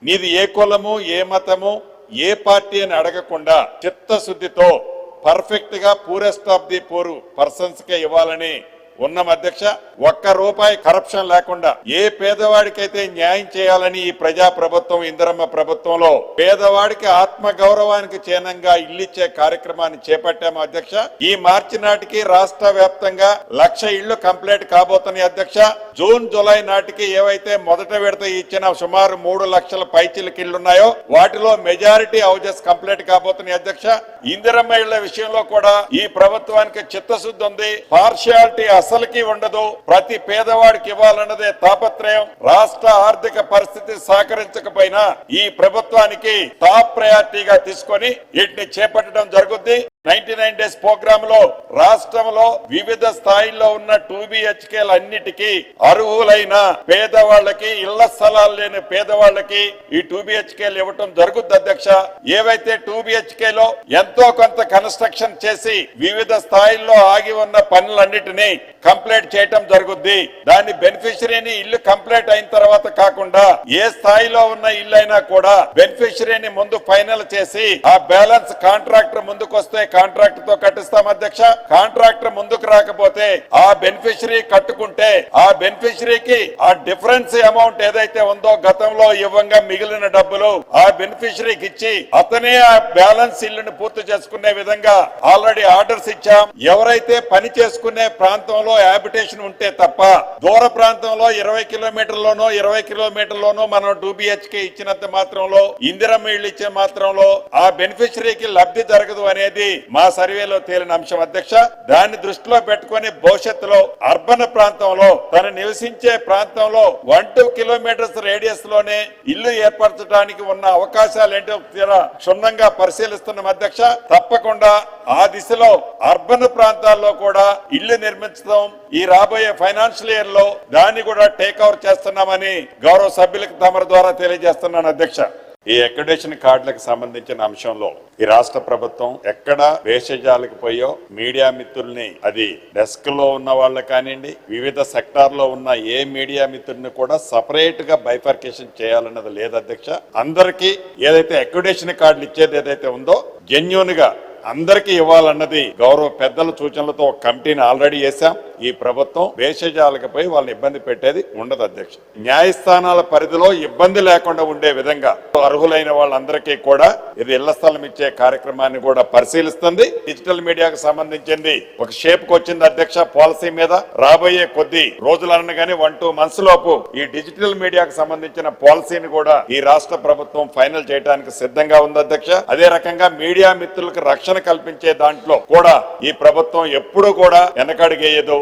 నీది ఏ కులము, ఏ మతము, ఏ పార్టీ అని అడగకుండా చిత్తశుద్ధితో పర్ఫెక్ట్ గా purest of the poor persons కే ఇవ్వాలని ఉన్నాం అధ్యక్ష. ఒక్క రూపాయి కరప్షన్ లేకుండా ఏ పేదవాడికైతే న్యాయం చేయాలని ఈ ప్రజా ప్రభుత్వం, ఇందిరమ్మ ప్రభుత్వంలో పేదవాడికి ఆత్మ గౌరవానికి చిహ్నంగా ఇల్లిచ్చే కార్యక్రమాన్ని చేపట్టాము అధ్యక్ష. ఈ మార్చి నాటికి రాష్ట్ర వ్యాప్తంగా 1,00,000 ఇళ్లు కంప్లీట్ కాబోతున్నాయి అధ్యక్ష. జూన్, జూలై నాటికి ఏవైతే మొదట విడత ఇచ్చిన సుమారు 3 లక్షల పైచిలకి ఇళ్లున్నాయో వాటిలో మెజారిటీ హౌజెస్ కంప్లీట్ కాబోతున్నాయి అధ్యక్ష. ఇందిరమ్మ ఇళ్ల విషయంలో కూడా ఈ ప్రభుత్వానికి చిత్తశుద్ధి ఉంది. పార్షియాలిటీ అసలుకి ఉండదు. ప్రతి పేదవాడికి ఇవ్వాలన్నదే తాపత్రయం. రాష్ట్ర ఆర్థిక పరిస్థితి సహకరించకపోయినా ఈ ప్రభుత్వానికి టాప్ ప్రయారిటీగా తీసుకొని వీటిని చేపట్టడం జరుగుద్ది. 99 డేస్ ప్రోగ్రామ్ లో రాష్ట్రంలో వివిధ స్థాయిల్లో ఉన్న 2 BHKలు అన్నిటికీ అర్హులైన పేదవాళ్లకి, ఇళ్ల స్థలాలు లేని పేదవాళ్లకి ఈ 2 BHKలు ఇవ్వటం జరుగుద్ది అధ్యక్ష. ఏవైతే 2 BHKలో ఎంతో కొంత కన్స్ట్రక్షన్ చేసి వివిధ స్థాయిల్లో ఆగి ఉన్న పనులన్నిటినీ కంప్లీట్ చేయటం జరుగుద్ది. దాని బెనిఫిషరీని ఇల్లు కంప్లీట్ అయిన తర్వాత కాకుండా ఏ స్థాయిలో ఉన్న ఇల్లు అయినా కూడా బెనిఫిషరీని ముందు ఫైనల్ చేసి ఆ బ్యాలెన్స్ కాంట్రాక్టర్ ముందుకు వస్తే కాంట్రాక్టర్ తో కట్టిస్తాం అధ్యక్ష. కాంట్రాక్టర్ ముందుకు రాకపోతే ఆ బెనిఫిషరీ కట్టుకుంటే ఆ బెనిఫిషరీకి ఆ డిఫరెన్స్ అమౌంట్ ఏదైతే ఉందో గతంలో ఇవ్వంగా మిగిలిన డబ్బులు ఆ బెనిఫిషరీకి ఇచ్చి అతనే ఆ బ్యాలెన్స్ ఇల్లును పూర్తి చేసుకునే విధంగా ఆల్రెడీ ఆర్డర్స్ ఇచ్చాం. ఎవరైతే పని చేసుకునే ప్రాంతంలో హ్యాబిటేషన్ ఉంటే తప్ప దూర ప్రాంతంలో 20 కిలోమీటర్లోనో 20 కిలోమీటర్లోనో మనం 2 BHK ఇచ్చినంత మాత్రంలో, ఇందిరమ్మ ఇళ్లు ఇచ్చే మాత్రంలో ఆ బెనిఫిషరీకి లబ్ధి జరగదు అనేది మా సర్వేలో తేలిన అంశం అధ్యక్ష. దాన్ని దృష్టిలో పెట్టుకుని భవిష్యత్తులో అర్బన్ ప్రాంతంలో తను నివసించే ప్రాంతంలో 1-2 కిలోమీటర్స్ రేడియస్ లోనే ఇల్లు ఏర్పరచడానికి ఉన్న అవకాశాలు ఏంటో క్షుణ్ణంగా పరిశీలిస్తున్నాం అధ్యక్ష. తప్పకుండా ఆ దిశలో అర్బన్ ప్రాంతాల్లో కూడా ఇల్లు నిర్మించడం ఈ రాబోయే ఫైనాన్షియల్ ఇయర్ లో దాన్ని కూడా టేక్ ఓవర్ చేస్తున్నామని గౌరవ సభ్యులకు తమ ద్వారా తెలియజేస్తున్నాను అధ్యక్ష. ఈ అక్రిడేషన్ కార్డులకు సంబంధించిన అంశంలో ఈ రాష్ట్ర ప్రభుత్వం ఎక్కడ వేషజాలకు పోయో మీడియా మిత్రుల్ని, అది డెస్క్ లో ఉన్న వాళ్ళ కానివ్వండి, వివిధ సెక్టార్ లో ఉన్న ఏ మీడియా మిత్రుల్ని కూడా సపరేట్ గా బైఫర్కేషన్ చేయాలన్నది లేదు అధ్యక్ష. అందరికీ ఏదైతే అక్రిడేషన్ కార్డులు ఇచ్చేది ఏదైతే ఉందో జెన్యూన్ గా అందరికీ ఇవ్వాలన్నది గౌరవ పెద్దల సూచనలతో ఒక కమిటీని ఆల్రెడీ వేశాం. ఈ ప్రభుత్వం వేషజాలకు పోయి వాళ్ళని ఇబ్బంది పెట్టేది ఉండదు అధ్యక్ష. న్యాయస్థానాల పరిధిలో ఇబ్బంది లేకుండా ఉండే విధంగా అర్హులైన వాళ్ళందరికీ కూడా ఇది ఇళ్ల స్థలం ఇచ్చే కార్యక్రమాన్ని కూడా పరిశీలిస్తుంది. డిజిటల్ మీడియాకు సంబంధించింది ఒక షేప్ కు వచ్చింది అధ్యక్ష. పాలసీ మీద రాబోయే కొద్ది రోజులనగానే 1-2 మంత్స్ లోపు ఈ డిజిటల్ మీడియాకు సంబంధించిన పాలసీని కూడా ఈ రాష్ట్ర ప్రభుత్వం ఫైనల్ చేయడానికి సిద్ధంగా ఉంది అధ్యక్ష. అదే రకంగా మీడియా మిత్రులకు రక్షణ కల్పించే దాంట్లో కూడా ఈ ప్రభుత్వం ఎప్పుడూ కూడా వెనకడుగేయదు.